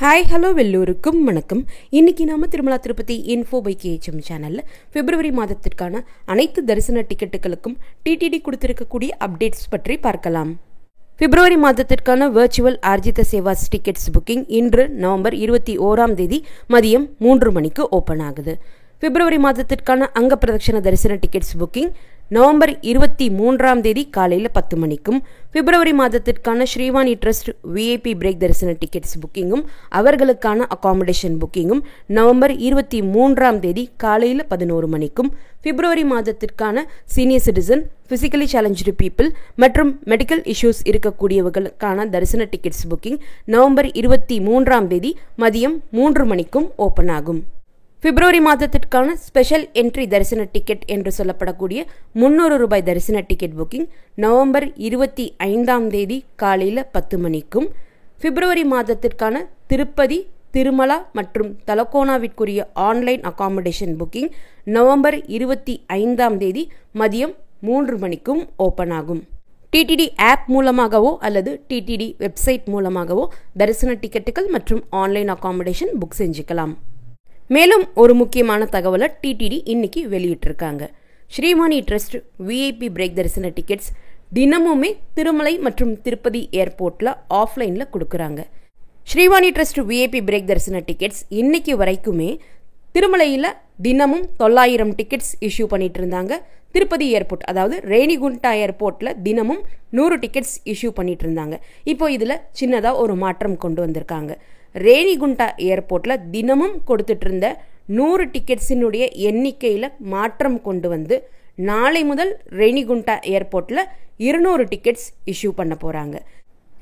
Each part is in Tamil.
ஹாய் ஹலோ வெல்லூருக்கும் வணக்கம். இன்னைக்கு நாம Tirumala Tirupati info by KHM சேனல்ல பிப்ரவரி மாதத்திற்கான அனைத்து தரிசன டிக்கெட்டுகளுக்கும் டிடிடி கொடுத்திருக்கக்கூடிய அப்டேட்ஸ் பற்றி பார்க்கலாம். பிப்ரவரி மாதத்திற்கான வர்ச்சுவல் ஆர்ஜித சேவாஸ் டிக்கெட்ஸ் புக்கிங் இன்று நவம்பர் 21ஆம் தேதி மதியம் 3 மணிக்கு ஓபன் ஆகுது. பிப்ரவரி மாதத்திற்கான அங்க பிரதட்சண தரிசன டிக்கெட்ஸ் புக்கிங் நவம்பர் 23ஆம் தேதி காலையில் 10 மணிக்கும், பிப்ரவரி மாதத்திற்கான ஸ்ரீவாணி ட்ரஸ்ட் விஐபி பிரேக் தரிசன டிக்கெட்ஸ் புக்கிங்கும் அவர்களுக்கான அகாமடேஷன் புக்கிங்கும் நவம்பர் 23ஆம் தேதி காலையில் 11 மணிக்கும், பிப்ரவரி மாதத்திற்கான senior citizen, physically challenge people மற்றும் மெடிக்கல் இஷ்யூஸ் இருக்கக்கூடியவர்களுக்கான தரிசன டிக்கெட்ஸ் புக்கிங் நவம்பர் 23ஆம் தேதி மதியம் 3 மணிக்கும் ஓபன் ஆகும். பிப்ரவரி மாதத்திற்கான ஸ்பெஷல் என்ட்ரி தரிசன டிக்கெட் என்று சொல்லப்படக்கூடிய 300 ரூபாய் தரிசன டிக்கெட் புக்கிங் நவம்பர் 25ஆம் தேதி காலையில் 10 மணிக்கும், பிப்ரவரி மாதத்திற்கான திருப்பதி, திருமலா மற்றும் தலக்கோனாவிற்குரிய ஆன்லைன் அகாமடேஷன் புக்கிங் நவம்பர் 25ஆம் தேதி மதியம் 3 மணிக்கும் ஓபன் ஆகும். டிடிடி ஆப் மூலமாகவோ அல்லது டிடிடி வெப்சைட் மூலமாகவோ தரிசன டிக்கெட்டுகள் மற்றும் ஆன்லைன் அகாமடேஷன் புக் செஞ்சுக்கலாம். மேலும் ஒரு முக்கியமான தகவலை டிடிடி இன்னைக்கு வெளியிட்டிருக்காங்க. ஸ்ரீவாணி ட்ரஸ்ட் விஐபி பிரேக் தரிசன டிக்கெட்ஸ் தினமுமே திருமலை மற்றும் திருப்பதி ஏர்போர்ட்ல ஆஃப்லைன்ல கொடுக்குறாங்க. ஸ்ரீவாணி ட்ரஸ்ட் விஐபி பிரேக் தரிசன டிக்கெட்ஸ் இன்னைக்கு வரைக்குமே திருமலையில் தினமும் 900 டிக்கெட்ஸ் இஷ்யூ பண்ணிட்டு இருந்தாங்க. திருப்பதி ஏர்போர்ட் அதாவது ரேணிகுண்டா ஏர்போர்ட்ல தினமும் 100 டிக்கெட்ஸ் இஷ்யூ பண்ணிட்டு இருந்தாங்க. இப்போ இதுல சின்னதா ஒரு மாற்றம் கொண்டு வந்திருக்காங்க. ரேணிகுண்டா ஏர்போர்ட்ல தினமும் கொடுத்துட்டு இருந்த 100 டிக்கெட்ஸினுடைய எண்ணிக்கையில மாற்றம் கொண்டு வந்து நாளை முதல் ரேணிகுண்டா ஏர்போர்ட்ல 200 டிக்கெட்ஸ் இஷ்யூ பண்ண போறாங்க.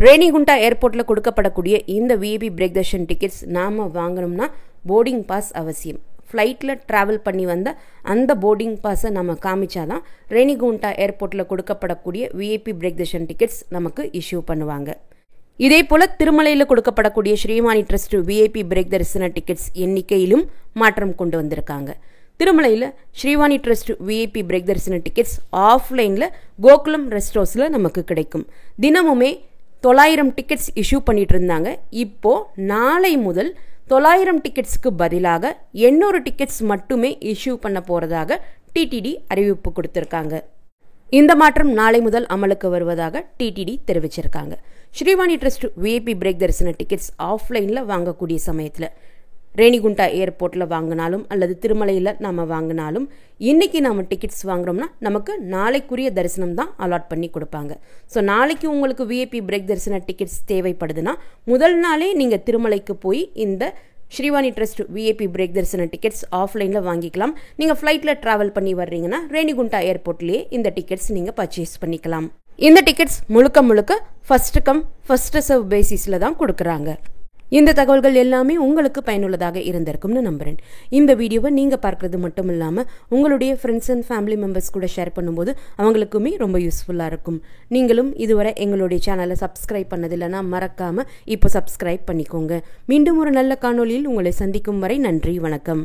ரேணிகுண்டா ஏர்போர்ட்ல கொடுக்கப்படக்கூடிய இந்த விஐபி பிரேக் தர்ஷன் டிக்கெட்ஸ் நாம வாங்கணும்னா போர்டிங் பாஸ் அவசியம். ஃப்ளைட்டில் ட்ராவல் பண்ணி வந்த அந்த போர்டிங் பாஸை நம்ம காமிச்சாதான் ரேணிகுண்டா ஏர்போர்ட்டில் கொடுக்கப்படக்கூடிய விஐபி பிரேக் தர்ஷன் டிக்கெட்ஸ் நமக்கு இஷ்யூ பண்ணுவாங்க. இதே போல திருமலையில் கொடுக்கப்படக்கூடிய ஸ்ரீவாணி ட்ரஸ்ட் விஐபி பிரேக் தரிசன டிக்கெட்ஸ் எண்ணிக்கையிலும் மாற்றம் கொண்டு வந்திருக்காங்க. திருமலையில் ஸ்ரீவாணி ட்ரஸ்ட் விஐபி பிரேக் தரிசன டிக்கெட்ஸ் ஆஃப்லைனில் கோகுலம் ரெஸ்ட் ஹவுஸில் நமக்கு கிடைக்கும். தினமுமே 900 டிக்கெட்ஸ் இஷ்யூ பண்ணிட்டு இருந்தாங்க. இப்போ நாளை முதல் 900 டிக்கெட்ஸ்க்கு பதிலாக 800 டிக்கெட்ஸ் மட்டுமே இஷ்யூ பண்ண போறதாக டிடிடி அறிவிப்பு கொடுத்திருக்காங்க. இந்த மாற்றம் நாளை முதல் அமலுக்கு வருவதாக டிடிடி தெரிவிச்சிருக்காங்க. ஸ்ரீவாணி ட்ரஸ்ட் விஐபி பிரேக் தரிசன டிக்கெட்ஸ் ஆஃப்லைனில் வாங்கக்கூடிய சமயத்தில் ரேணிகுண்டா ஏர்போர்ட்டில் வாங்கினாலும் அல்லது திருமலையில் நாம் வாங்கினாலும் இன்னைக்கு நாம் டிக்கெட்ஸ் வாங்குறோம்னா நமக்கு நாளைக்குரிய தரிசனம் தான் அலாட் பண்ணி கொடுப்பாங்க. ஸோ நாளைக்கு உங்களுக்கு விஐபி பிரேக் தரிசன டிக்கெட்ஸ் தேவைப்படுதுன்னா முதல் நாளே நீங்கள் திருமலைக்கு போய் இந்த ஸ்ரீவாணி ட்ரஸ்ட் விஐபி பிரேக் தரிசன டிக்கெட்ஸ் ஆஃப்லைனில் வாங்கிக்கலாம். நீங்கள் ஃப்ளைட்டில் ட்ராவல் பண்ணி வர்றீங்கன்னா ரேணிகுண்டா ஏர்போர்ட்லேயே இந்த டிக்கெட்ஸ் நீங்கள் பர்ச்சேஸ் பண்ணிக்கலாம். இந்த டிக்கெட்ஸ் முழுக்க ஃபர்ஸ்ட் கம் ஃபர்ஸ்ட் சர்வ் பேசிஸில் தான் கொடுக்குறாங்க. இந்த தகவல்கள் எல்லாமே உங்களுக்கு பயனுள்ளதாக இருந்திருக்கும்னு நம்புறேன். இந்த வீடியோவை நீங்கள் பார்க்கறது மட்டும் இல்லாமல் உங்களுடைய ஃப்ரெண்ட்ஸ் அண்ட் ஃபேமிலி மெம்பர்ஸ் கூட ஷேர் பண்ணும்போது அவங்களுக்குமே ரொம்ப யூஸ்ஃபுல்லாக இருக்கும். நீங்களும் இதுவரை எங்களுடைய சேனலை சப்ஸ்கிரைப் பண்ணதில்லைன்னா மறக்காமல் இப்போ சப்ஸ்கிரைப் பண்ணிக்கோங்க. மீண்டும் ஒரு நல்ல காணொளியில் உங்களை சந்திக்கும் வரை நன்றி, வணக்கம்.